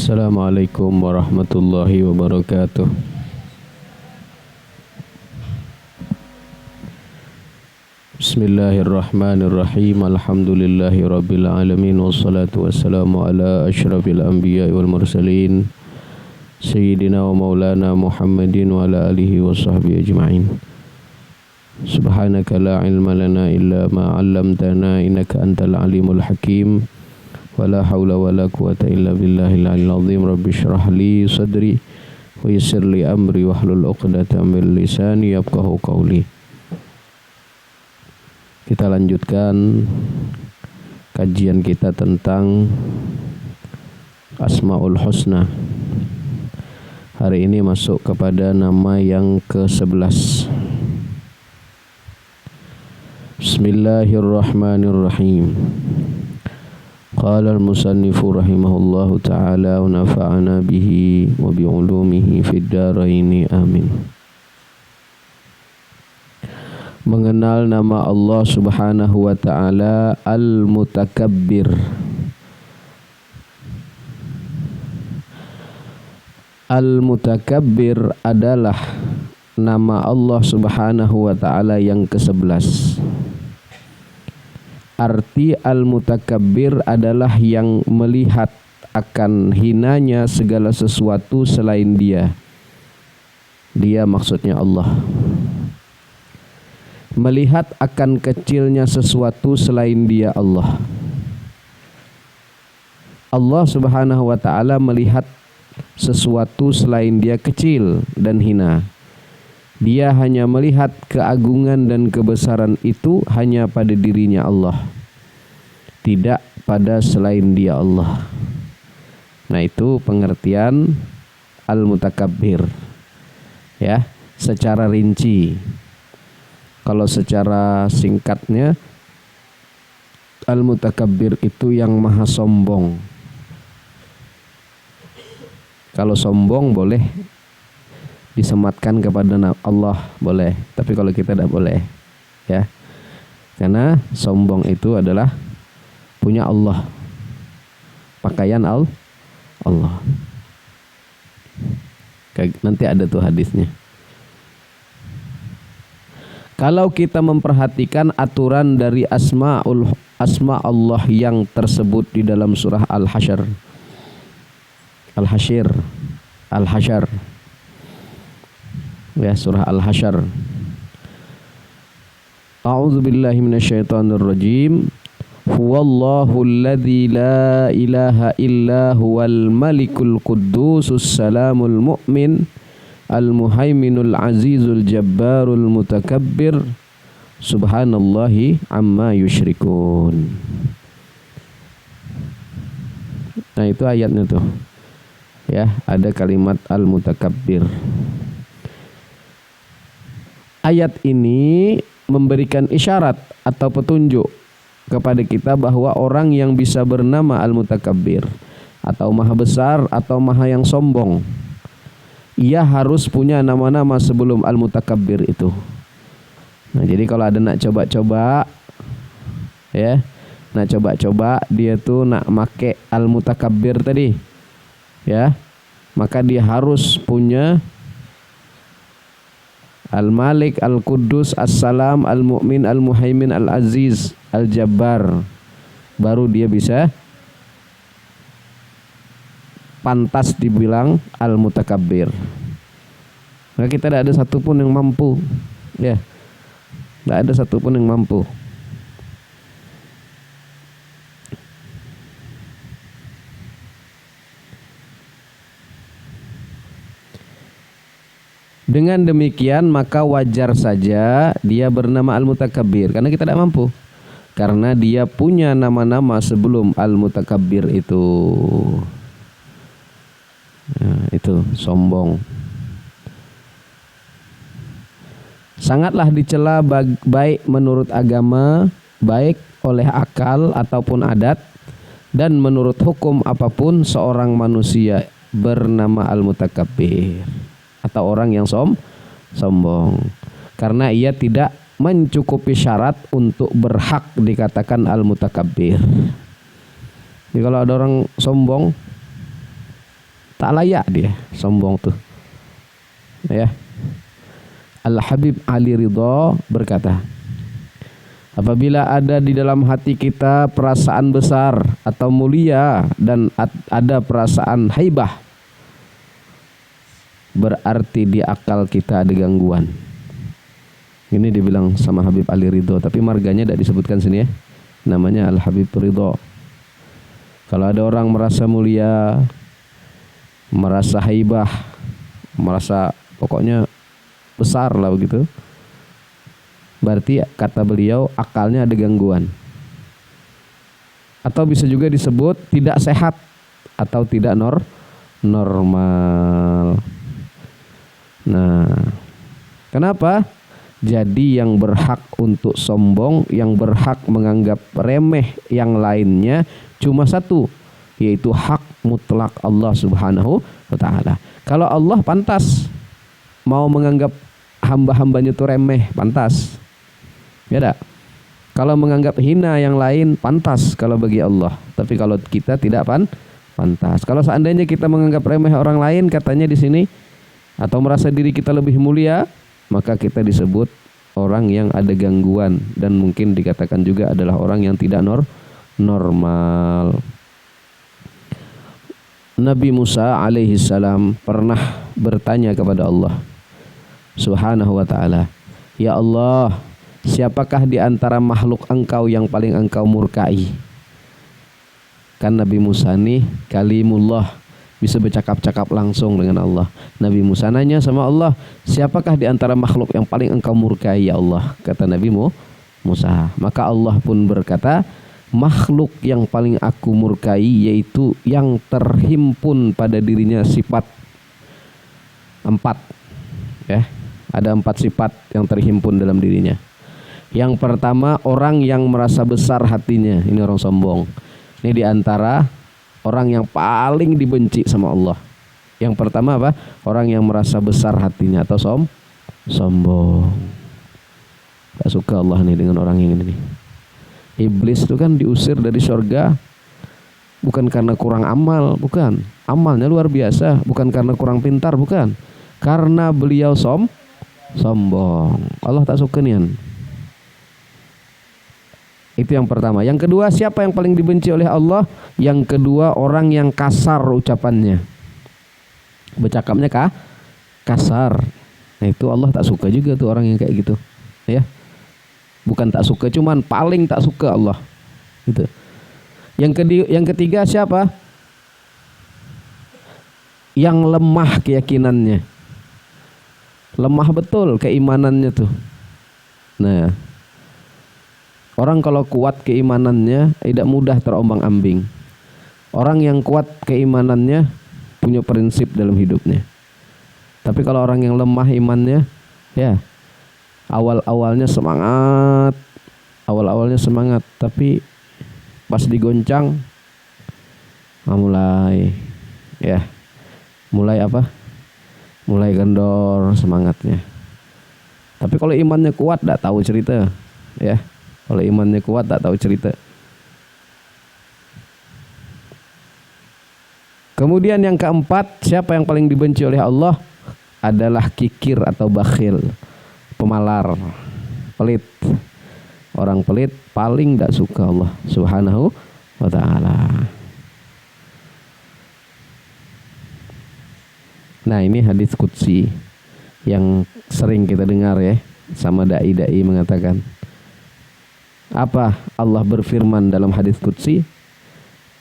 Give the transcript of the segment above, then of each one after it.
Assalamualaikum warahmatullahi wabarakatuh. Bismillahirrahmanirrahim. Alhamdulillahi rabbil alamin. Wassalatu wassalamu ala asyrafil anbiya wal mursalin Sayyidina wa maulana Muhammadin wa ala alihi wa sahbihi ajma'in. Subhanaka la ilma lana illa ma 'allamtana innaka antal alimul hakim. Wala haula wala quwata illa billahil aliyil azim. Rabbi shrah li sadri wa yassir li amri wahlul 'uqdatam min lisani yafqahu qawli. Kita lanjutkan kajian kita tentang Asmaul Husna. Hari ini masuk kepada nama yang ke-11. Bismillahirrahmanirrahim. Qala al-musannifu rahimahullahu ta'ala wa nafa'ana bihi wa bi'ulumihi fid dharaini amin. Mengenal nama Allah subhanahu wa ta'ala Al-Mutakabbir. Al-Mutakabbir adalah nama Allah subhanahu wa ta'ala yang ke-11. Arti Al-Mutakabbir adalah yang melihat akan hinanya segala sesuatu selain Dia. Dia maksudnya Allah. Melihat akan kecilnya sesuatu selain Dia Allah. Allah subhanahu wa ta'ala melihat sesuatu selain Dia kecil dan hina. Dia hanya melihat keagungan dan kebesaran itu hanya pada dirinya Allah, tidak pada selain Dia Allah. Nah, itu pengertian Al-Mutakabbir, ya, secara rinci. Kalau secara singkatnya, Al-Mutakabbir itu yang maha sombong. Kalau sombong boleh disematkan kepada Allah, boleh. Tapi kalau kita tidak boleh, ya. Karena sombong itu adalah punya Allah, pakaian Allah. Nanti ada tuh hadisnya. Kalau kita memperhatikan aturan dari asma Allah yang tersebut di dalam surah Al-Hasyr. Ya, surah Al-Hasyr. A'udzu billahi minasyaitonir rajim. Huwallahu alladzi la ilaha illa huwal malikul quddusus salamul mu'min al-muhaiminul azizul jabbarul mutakabbir subhanallahi amma yusyrikun. Nah, itu ayatnya tuh. Ya, ada kalimat al-mutakabbir. Ayat ini memberikan isyarat atau petunjuk kepada kita bahwa orang yang bisa bernama Al-Mutakabbir atau Maha Besar atau Maha yang sombong, ia harus punya nama-nama sebelum Al-Mutakabbir itu. Nah, jadi kalau ada nak coba-coba, ya, nak coba-coba dia tuh nak make Al-Mutakabbir tadi, ya, maka dia harus punya Al-Malik, Al-Quddus, As-Salam, Al-Mu'min, Al-Muhaimin, Al-Aziz, Al-Jabbar. Baru dia bisa pantas dibilang Al-Mutakabbir. Nah, kita tidak ada satupun yang mampu, ya, tidak ada satupun yang mampu. Dengan demikian maka wajar saja dia bernama Al-Mutakabbir, karena kita tidak mampu. Karena dia punya nama-nama sebelum Al-Mutakabbir itu. Nah, itu sombong. Sangatlah dicela baik menurut agama, baik oleh akal ataupun adat, dan menurut hukum apapun seorang manusia bernama Al-Mutakabbir atau orang yang sombong, karena ia tidak mencukupi syarat untuk berhak dikatakan Al-Mutakabbir. Jadi kalau ada orang sombong, Tak layak dia sombong tuh. Ya. Al-Habib Ali Ridho berkata, apabila ada di dalam hati kita perasaan besar atau mulia dan ada perasaan haibah, berarti di akal kita ada gangguan. Ini dibilang sama Habib Ali Ridho, tapi marganya tidak disebutkan sini ya. Namanya Al-Habib Ridho. Kalau ada orang merasa mulia, merasa haibah, merasa pokoknya besar lah begitu, berarti kata beliau akalnya ada gangguan. Atau bisa juga disebut tidak sehat atau tidak normal. Nah, kenapa? Jadi yang berhak untuk sombong, yang berhak menganggap remeh yang lainnya cuma satu, yaitu hak mutlak Allah Subhanahu wa ta'ala. Kalau Allah pantas mau menganggap hamba-hambanya itu remeh, pantas. Ya tak? Kalau menganggap hina yang lain, pantas kalau bagi Allah. Tapi kalau kita tidak pantas. Kalau seandainya kita menganggap remeh orang lain, katanya di sini, atau merasa diri kita lebih mulia, maka kita disebut orang yang ada gangguan, dan mungkin dikatakan juga adalah orang yang tidak normal. Nabi Musa alaihi salam pernah bertanya kepada Allah Subhanahu wa ta'ala, ya Allah, siapakah di antara makhluk engkau yang paling engkau murkai? Kan Nabi Musa nih kalimullah, bisa bercakap-cakap langsung dengan Allah. Nabi Musa nanya sama Allah, siapakah di antara makhluk yang paling engkau murkai ya Allah? Kata Nabi Musa. Maka Allah pun berkata, makhluk yang paling aku murkai yaitu yang terhimpun pada dirinya sifat 4. Ya, ada 4 sifat yang terhimpun dalam dirinya. Yang pertama, orang yang merasa besar hatinya. Ini orang sombong. Ini diantara orang yang paling dibenci sama Allah. Yang pertama apa? Orang yang merasa besar hatinya atau sombong. Gak suka Allah nih dengan orang yang ini nih. Iblis itu kan diusir dari surga bukan karena kurang amal, bukan. Amalnya luar biasa, bukan karena kurang pintar, bukan. Karena beliau sombong. Allah tak suka nian. Itu yang pertama. Yang kedua, siapa yang paling dibenci oleh Allah? Yang kedua, orang yang kasar ucapannya. Bercakapnya kasar. Nah, itu Allah tak suka juga tuh orang yang kayak gitu. Ya. Bukan tak suka, cuman paling tak suka Allah. Gitu. Yang ketiga siapa? Yang lemah keyakinannya. Lemah betul keimanannya tuh. Nah, orang kalau kuat keimanannya tidak mudah terombang-ambing. Orang yang kuat keimanannya punya prinsip dalam hidupnya. Tapi kalau orang yang lemah imannya, ya awal-awalnya semangat, tapi pas digoncang mulai apa? Mulai kendor semangatnya. Tapi kalau imannya kuat, tak tahu cerita, ya. Kalau imannya kuat, tak tahu cerita. Kemudian yang keempat, siapa yang paling dibenci oleh Allah? Adalah kikir atau bakhil, pemalar, pelit. Orang pelit paling tak suka Allah Subhanahu wa ta'ala. Nah, ini hadis qudsi yang sering kita dengar ya, sama dai-dai mengatakan. Apa Allah berfirman dalam hadis qudsi?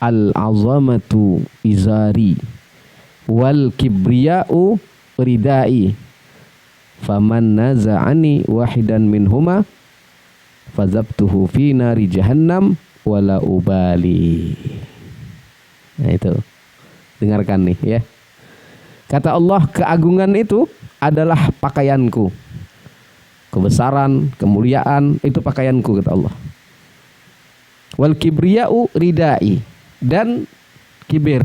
Al-azamatu izari wal kibriya'u ridai. Faman naza'ani wahidan minhuma fazabtuhu fi nari jahannam wala ubali. Nah, itu. Dengarkan nih ya. Kata Allah, keagungan itu adalah pakaianku. Kebesaran, kemuliaan itu pakaianku, kata Allah. Wal kibriya'u ridai, dan kibir,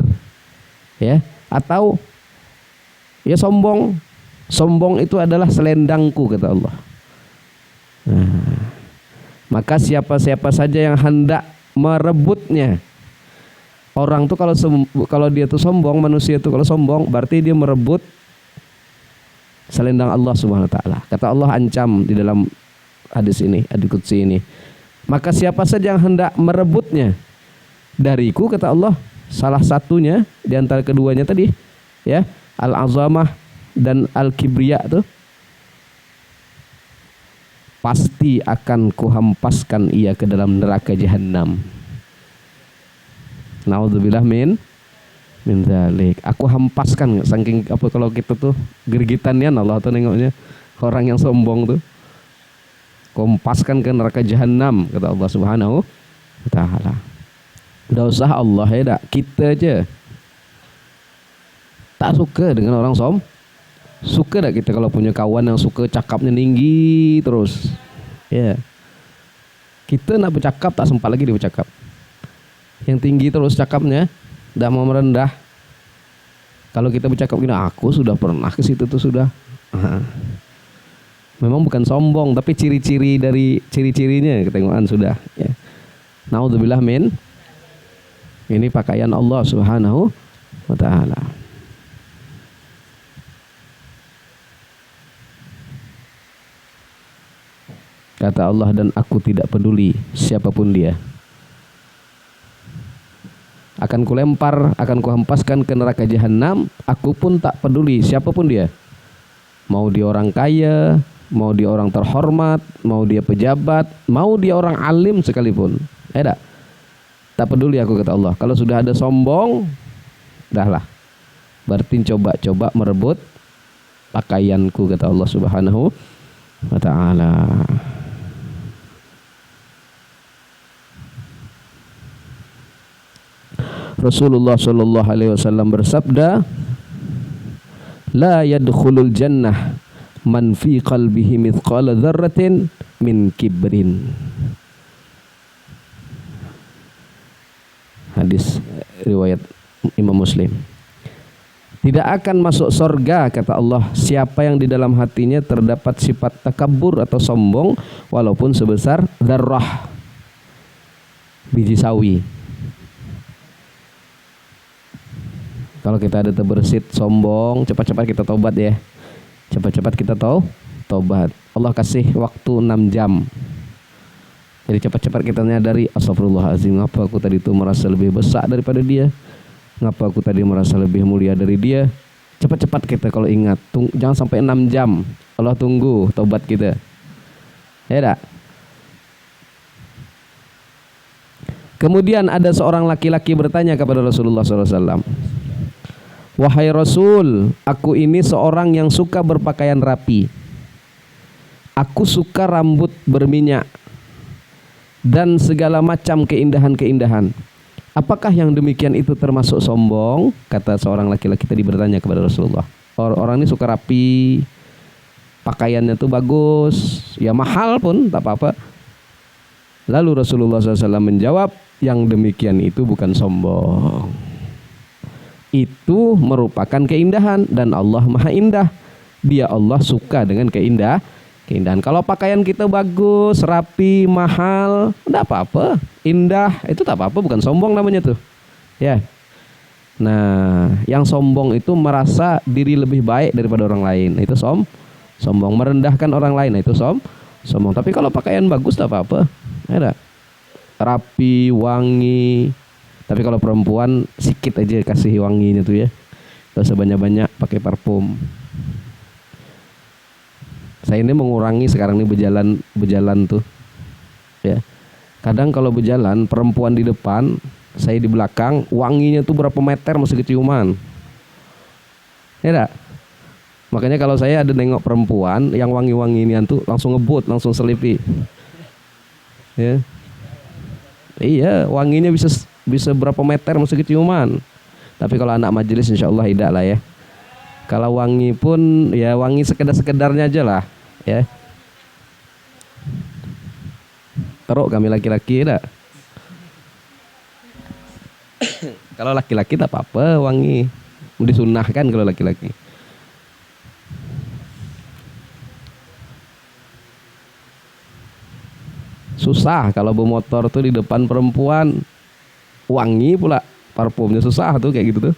ya, atau ya sombong. Sombong itu adalah selendangku, kata Allah. Nah, maka siapa-siapa saja yang hendak merebutnya, Orang tuh kalau dia tuh sombong, manusia tuh kalau sombong berarti dia merebut selendang Allah Subhanahu wa taala. Kata Allah ancam di dalam hadis ini, hadis qudsi ini. Maka siapa saja yang hendak merebutnya dariku, kata Allah, salah satunya di antara keduanya tadi, ya, al-azamah dan al-kibriya tuh, pasti akan kuhampaskan ia ke dalam neraka jahanam. Naudzubillah min dzalik. Aku hampaskan, saking apa kalau kita tuh gergitannya Allah tuh nengoknya orang yang sombong tuh. Kompaskan ke neraka jahanam, kata Allah Subhanahu wa taala. Enggak usah Allah ya, dak, kita aja tak suka dengan orang suka dak kita kalau punya kawan yang suka cakapnya tinggi terus. Ya. Kita nak bercakap tak sempat lagi dia bercakap. Yang tinggi terus cakapnya, tidak mau merendah. Kalau kita bercakap gini, aku sudah pernah ke situ tuh sudah. Memang bukan sombong, tapi ciri-ciri dari ciri-cirinya ketengokan sudah. Ya. Naudzubillah min. Ini pakaian Allah Subhanahu wa taala. Kata Allah, dan aku tidak peduli siapapun dia. Akan kulempar, akan kuhempaskan ke neraka jahanam. Aku pun tak peduli siapapun dia. Mau dia orang kaya, mau dia orang terhormat, mau dia pejabat, mau dia orang alim sekalipun. Tak peduli aku, kata Allah. Kalau sudah ada sombong, dahlah. Berarti coba-coba merebut pakaianku, kata Allah Subhanahu wa taala. Rasulullah sallallahu alaihi wasallam bersabda, la yadkhulul jannah man fi qalbihi mithqala dzarratin min kibrin. Hadis riwayat Imam Muslim. Tidak akan masuk surga, kata Allah, siapa yang di dalam hatinya terdapat sifat takabur atau sombong walaupun sebesar dzarrah, biji sawi. Kalau kita ada terbersit sombong, cepat-cepat kita tobat ya. Cepat-cepat kita tobat. Allah kasih waktu 6 jam. Jadi cepat-cepat kita nyadari, astagfirullahaladzim, ngapa aku tadi itu merasa lebih besar daripada dia? Ngapa aku tadi merasa lebih mulia dari dia? Cepat-cepat kita kalau ingat, jangan sampai 6 jam. Allah tunggu tobat kita. Ya tak? Kemudian ada seorang laki-laki bertanya kepada Rasulullah SAW. Wahai Rasul, aku ini seorang yang suka berpakaian rapi. Aku suka rambut berminyak dan segala macam keindahan-keindahan. Apakah yang demikian itu termasuk sombong? Kata seorang laki-laki tadi bertanya kepada Rasulullah. Orang ini suka rapi, pakaiannya tuh bagus, ya mahal pun tak apa-apa. Lalu Rasulullah SAW menjawab, yang demikian itu bukan sombong. Itu merupakan keindahan dan Allah Maha Indah. Dia Allah suka dengan keindahan. Kalau pakaian kita bagus, rapi, mahal, enggak apa-apa. Indah, itu tak apa-apa, bukan sombong namanya tuh. Ya. Nah, yang sombong itu merasa diri lebih baik daripada orang lain. Itu sombong, merendahkan orang lain, itu sombong. Tapi kalau pakaian bagus tak apa-apa. Ada. Rapi, wangi. Tapi kalau perempuan sedikit aja kasih wanginya tuh ya. Tidak usah banyak-banyak pakai parfum. Saya ini mengurangi sekarang ini berjalan tuh. Ya. Kadang kalau berjalan perempuan di depan, saya di belakang, wanginya tuh berapa meter masih keciuman. Ya enggak? Makanya kalau saya ada nengok perempuan yang wangi-wangi ini tuh langsung ngebut, langsung selipi. Ya. Iya, wanginya bisa berapa meter masih keciuman. Tapi kalau anak majelis insya Allah tidak lah ya. Kalau wangi pun ya wangi sekedar-sekedarnya aja lah ya. Teruk kami laki-laki tidak. Kalau laki-laki tak apa-apa wangi. Disunahkan kalau laki-laki. Susah kalau bawa motor tuh di depan perempuan wangi pula. parfumnya susah tuh kayak gitu tuh.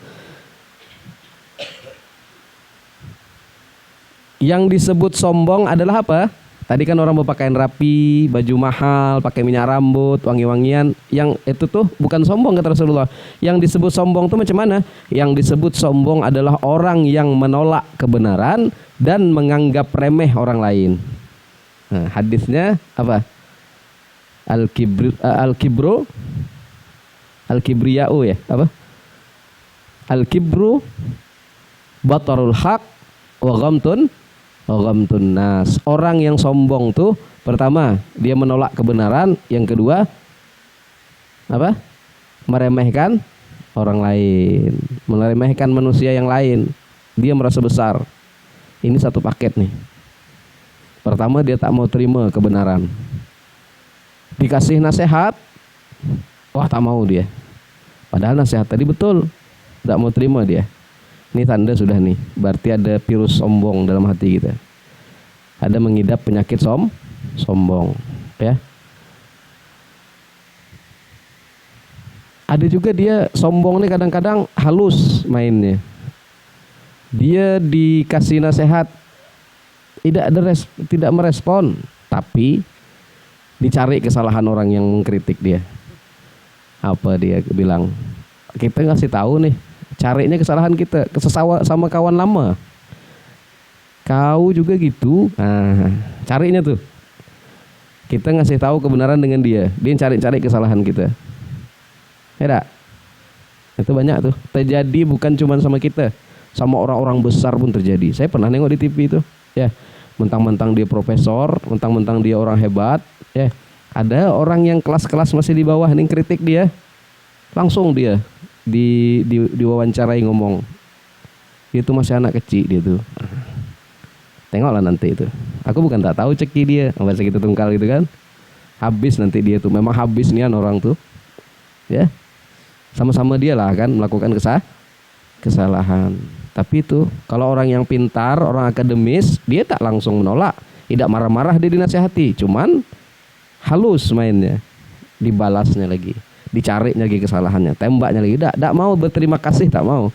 Yang disebut sombong adalah apa? Tadi kan orang berpakaian rapi, baju mahal, pakai minyak rambut, wangi-wangian. Yang itu tuh bukan sombong kata Rasulullah. Yang disebut sombong tuh macam mana? Yang disebut sombong adalah orang yang menolak kebenaran dan menganggap remeh orang lain. Nah, hadisnya apa? Al-kibriya'u ya, apa? Al-kibru batarul haq wa ghamtun nas. Orang yang sombong tuh pertama dia menolak kebenaran, yang kedua apa? Meremehkan orang lain, meremehkan manusia yang lain. Dia merasa besar. Ini satu paket nih. Pertama dia tak mau terima kebenaran. Dikasih nasihat, wah tak mau dia. Padahal nasihat tadi betul, tak mau terima dia. Ini tanda sudah nih, berarti ada virus sombong dalam hati kita. Ada mengidap penyakit sombong, ya. Ada juga dia sombong nih kadang-kadang halus mainnya. Dia dikasih nasihat, tidak merespon, tapi dicari kesalahan orang yang mengkritik dia. Apa dia bilang? Kita ngasih tahu nih, carinya kesalahan kita, sama kawan lama. Kau juga gitu. Nah, carinya tuh. Kita ngasih tahu kebenaran dengan dia cari-cari kesalahan kita. Ya tak? Itu banyak tuh. Terjadi bukan cuma sama kita, sama orang-orang besar pun terjadi. Saya pernah nengok di TV itu. Ya, mentang-mentang dia profesor, mentang-mentang dia orang hebat, ya. Ada orang yang kelas-kelas masih di bawah nih kritik dia. Langsung dia diwawancarai ngomong. Dia tuh masih anak kecil dia tuh. Tengoklah nanti itu. Aku bukan tak tahu ceki dia, bahasa gitu tungkal gitu kan. Habis nanti dia tuh, memang habis nian orang tuh. Ya. Sama-sama dia lah kan melakukan kesalahan. Tapi itu kalau orang yang pintar, orang akademis, dia tak langsung menolak, tidak marah-marah dia dinasihati, cuman halus mainnya, dibalasnya lagi, dicarinya lagi kesalahannya, tembaknya lagi, tidak mau berterima kasih, tak mau.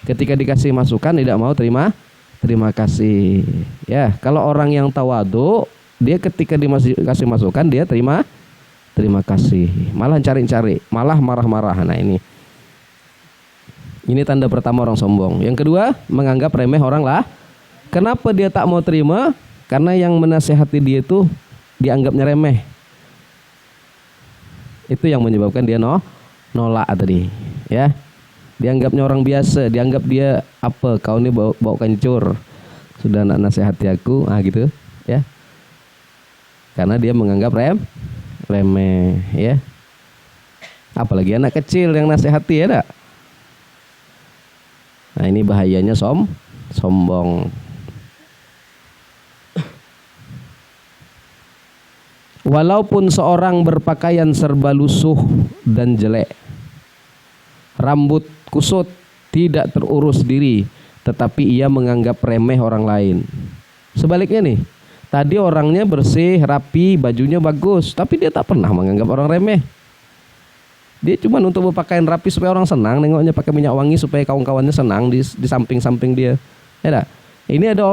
Ketika dikasih masukan tidak mau terima kasih. Ya, kalau orang yang tawadu, dia ketika dikasih masukan dia terima kasih, malah cari-cari, malah marah-marah. Nah ini tanda pertama orang sombong. Yang kedua, menganggap remeh orang lah. Kenapa dia tak mau terima? Karena yang menasehati dia itu dianggapnya remeh. Itu yang menyebabkan dia nolak tadi, ya. Dianggapnya orang biasa, dianggap dia apa? Kau ini bau kencur. Sudah nak nasihati aku, gitu, ya. Karena dia menganggap remeh, ya. Apalagi anak kecil yang nasihati, ya tak? Nah ini bahayanya sombong. Walaupun seorang berpakaian serba lusuh dan jelek, rambut kusut, tidak terurus diri, tetapi ia menganggap remeh orang lain. Sebaliknya nih, tadi orangnya bersih, rapi, bajunya bagus, tapi dia tak pernah menganggap orang remeh. Dia cuma untuk berpakaian rapi supaya orang senang, nengoknya pakai minyak wangi supaya kawan-kawannya senang di samping-samping dia. Ya, ini ada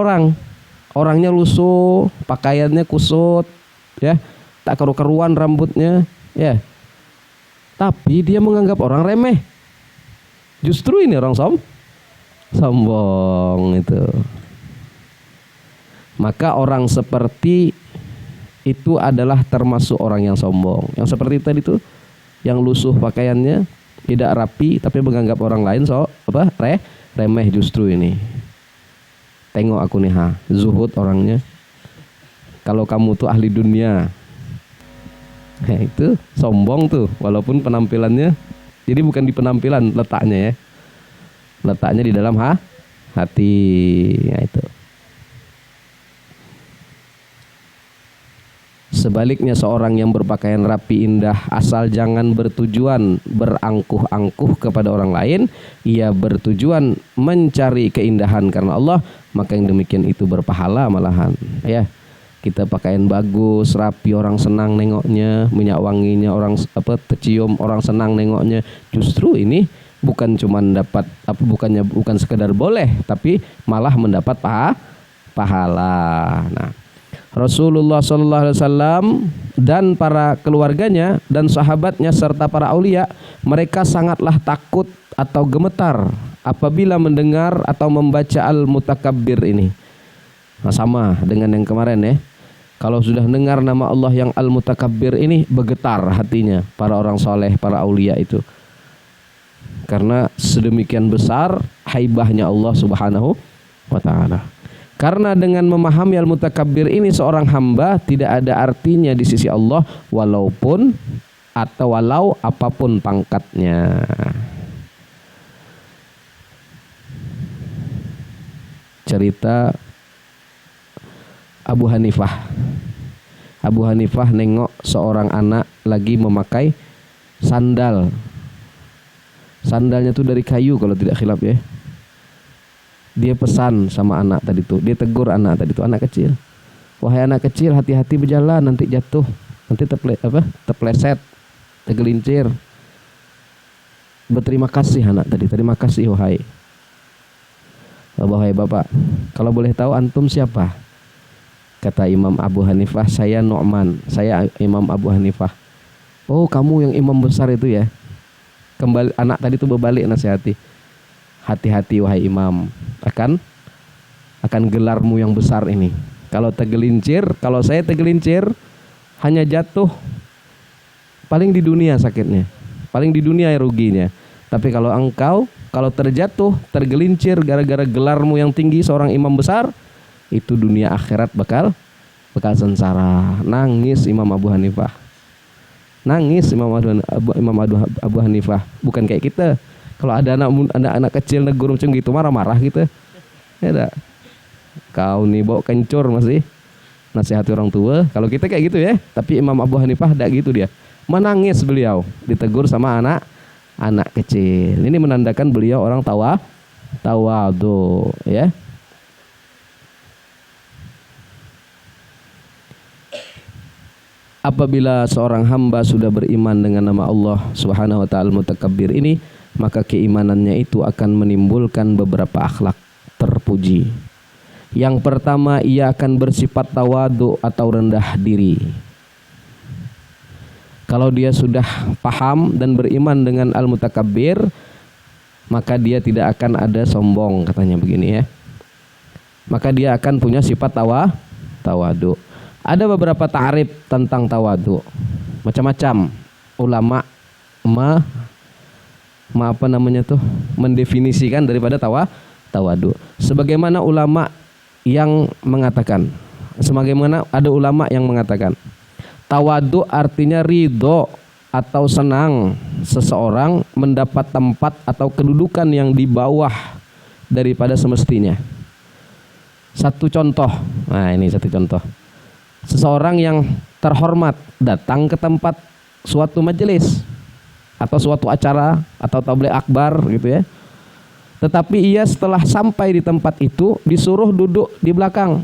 orangnya lusuh, pakaiannya kusut, ya, tak keru-keruan rambutnya, ya. Tapi dia menganggap orang remeh. Justru ini orang sombong itu. Maka orang seperti itu adalah termasuk orang yang sombong. Yang seperti tadi itu, yang lusuh pakaiannya, tidak rapi, tapi menganggap orang lain remeh, justru ini. Tengok aku nih, zuhud orangnya. Kalau kamu tuh ahli dunia, itu sombong tuh, walaupun penampilannya. Jadi bukan di penampilan letaknya, ya. Letaknya di dalam hati, ya itu. Sebaliknya seorang yang berpakaian rapi indah asal jangan bertujuan berangkuh-angkuh kepada orang lain, ia bertujuan mencari keindahan karena Allah, maka yang demikian itu berpahala malahan. Ya. Kita pakaian bagus, rapi, orang senang nengoknya, minyak wanginya orang tercium, orang senang nengoknya. Justru ini bukan cuma dapat bukan sekedar boleh, tapi malah mendapat pahala. Nah, Rasulullah SAW dan para keluarganya dan sahabatnya serta para aulia, mereka sangatlah takut atau gemetar apabila mendengar atau membaca Al-Mutakabbir ini. Nah, sama dengan yang kemarin ya. Kalau sudah dengar nama Allah yang Al-Mutakabbir ini, bergetar hatinya para orang soleh, para aulia itu. Karena sedemikian besar haibahnya Allah Subhanahu wa ta'ala. Karena dengan memahami Al-Mutakabbir ini, seorang hamba tidak ada artinya di sisi Allah walaupun atau walau apapun pangkatnya. Cerita Abu Hanifah. Abu Hanifah nengok seorang anak lagi memakai sandal. Sandalnya tuh dari kayu kalau tidak khilaf ya. Dia pesan sama anak tadi tuh. Dia tegur anak tadi tuh, anak kecil. Wahai anak kecil, hati-hati berjalan, nanti jatuh, nanti terpleset, tergelincir. Berterima kasih anak tadi. Terima kasih wahai bapak. Kalau boleh tahu antum siapa? Kata Imam Abu Hanifah, saya Nu'man, saya Imam Abu Hanifah. Oh, kamu yang imam besar itu ya. Kembali anak tadi itu berbalik nasihati. Hati-hati wahai imam, akan gelarmu yang besar ini. Kalau saya tergelincir, hanya jatuh, paling di dunia sakitnya, paling di dunia ruginya. Tapi kalau engkau, kalau terjatuh, tergelincir gara-gara gelarmu yang tinggi seorang imam besar, itu dunia akhirat bakal sengsara. Nangis Imam Abu Hanifah. Nangis Imam Abu Hanifah. Bukan kayak kita. Kalau ada anak kecil negur macam gitu, marah-marah gitu. Ya dah. Kau nih bawa kencur masih nasihati orang tua. Kalau kita kayak gitu ya. Tapi Imam Abu Hanifah tidak gitu dia. Menangis beliau ditegur sama anak kecil. Ini menandakan beliau orang tawadhu ya. Apabila seorang hamba sudah beriman dengan nama Allah Subhanahu wa ta'ala Mutakabbir ini, maka keimanannya itu akan menimbulkan beberapa akhlak terpuji. Yang pertama, ia akan bersifat tawadhu atau rendah diri. Kalau dia sudah paham dan beriman dengan Al-Mutakabbir, maka dia tidak akan ada sombong, katanya begini ya. Maka dia akan punya sifat tawadhu. Ada beberapa ta'rif tentang tawadhu. Macam-macam ulama mendefinisikan daripada tawadhu. Sebagaimana ada ulama yang mengatakan tawadhu artinya ridho atau senang seseorang mendapat tempat atau kedudukan yang di bawah daripada semestinya. Satu contoh. Nah, ini satu contoh. Seseorang yang terhormat datang ke tempat suatu majelis atau suatu acara atau tabligh akbar gitu ya. Tetapi ia setelah sampai di tempat itu disuruh duduk di belakang.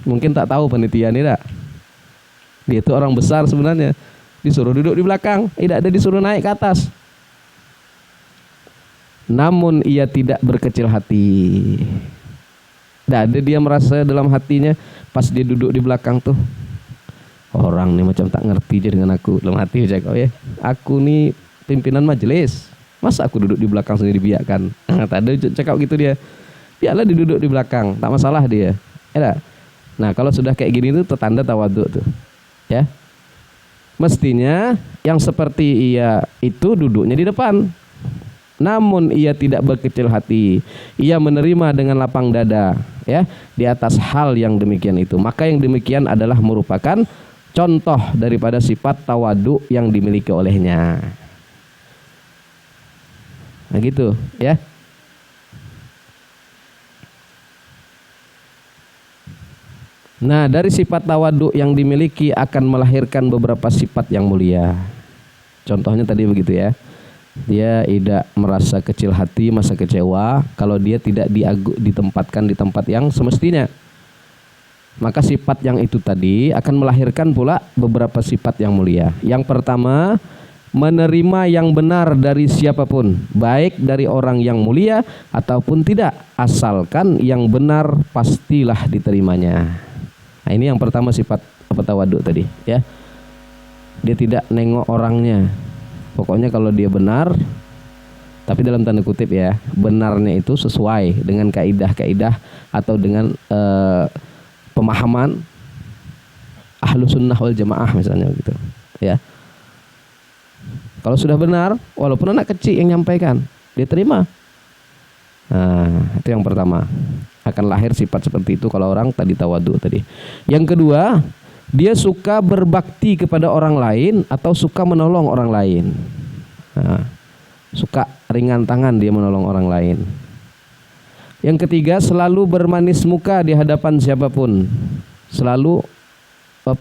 Mungkin tak tahu panitia ini tak? Dia itu orang besar sebenarnya. Disuruh duduk di belakang, tidak ada disuruh naik ke atas. Namun ia tidak berkecil hati. Tidak ada dia merasa dalam hatinya pas dia duduk di belakang tuh, orang nih macam tak ngerti je dengan aku. Dalam hati cakap, oh ya, aku nih pimpinan majelis, masa aku duduk di belakang sendiri dibiarkan? Tak ada cakap gitu dia. Biarlah duduk di belakang, tak masalah dia. Ya. Nah, kalau sudah kayak gini tuh tanda tawadhu tuh. Ya. Mestinya yang seperti ia itu duduknya di depan. Namun ia tidak berkecil hati, ia menerima dengan lapang dada ya di atas hal yang demikian itu. Maka yang demikian adalah merupakan contoh daripada sifat tawadhu yang dimiliki olehnya. Nah gitu ya. Nah, dari sifat tawadhu yang dimiliki akan melahirkan beberapa sifat yang mulia. Contohnya tadi begitu ya. Dia tidak merasa kecil hati, merasa kecewa kalau dia tidak ditempatkan di tempat yang semestinya. Maka sifat yang itu tadi akan melahirkan pula beberapa sifat yang mulia. Yang pertama, menerima yang benar dari siapapun, baik dari orang yang mulia ataupun tidak, asalkan yang benar pastilah diterimanya. Nah, ini yang pertama sifat tawadhu tadi, ya. Dia tidak nengok orangnya. Pokoknya kalau dia benar, tapi dalam tanda kutip ya, benarnya itu sesuai dengan kaidah-kaidah atau dengan pemahaman ahlu sunnah wal jamaah misalnya gitu, ya. Kalau sudah benar, walaupun anak kecil yang nyampaikan, dia terima. Nah, itu yang pertama. Akan lahir sifat seperti itu kalau orang tadi tawadhu tadi. Yang kedua, dia suka berbakti kepada orang lain atau suka menolong orang lain. Nah, suka ringan tangan dia menolong orang lain. Yang ketiga, selalu bermanis muka di hadapan siapapun. Selalu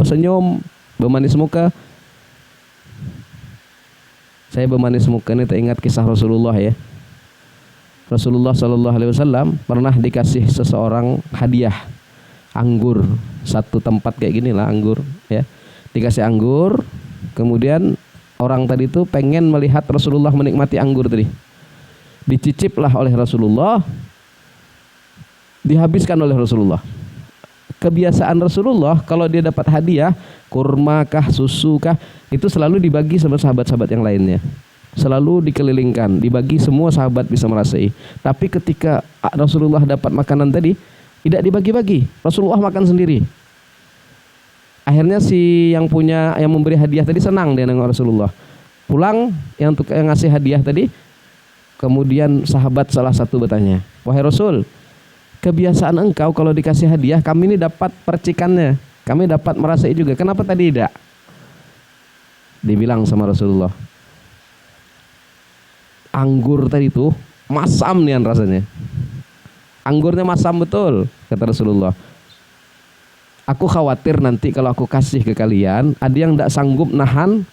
senyum, bermanis muka. Saya bermanis muka ini teringat kisah Rasulullah ya. Rasulullah Shallallahu Alaihi Wasallam pernah dikasih seseorang hadiah anggur, satu tempat kayak gini lah anggur ya. Dikasih anggur, kemudian orang tadi itu pengen melihat Rasulullah menikmati anggur tadi. Diciciplah oleh Rasulullah, dihabiskan oleh Rasulullah. Kebiasaan Rasulullah kalau dia dapat hadiah, kurma kah, susu kah, itu selalu dibagi sama sahabat-sahabat yang lainnya. Selalu dikelilingkan, dibagi, semua sahabat bisa merasai. Tapi ketika Rasulullah dapat makanan tadi, tidak dibagi-bagi. Rasulullah makan sendiri. Akhirnya si yang memberi hadiah tadi senang dia nengok Rasulullah. Pulang yang ngasih hadiah tadi, kemudian sahabat salah satu bertanya, "Wahai Rasul, kebiasaan engkau kalau dikasih hadiah, kami ini dapat percikannya, kami dapat merasai juga. Kenapa tadi tidak?" Dibilang sama Rasulullah, anggur tadi itu masam nih rasanya. Anggurnya masam betul, kata Rasulullah. Aku khawatir nanti kalau aku kasih ke kalian, ada yang tidak sanggup nahan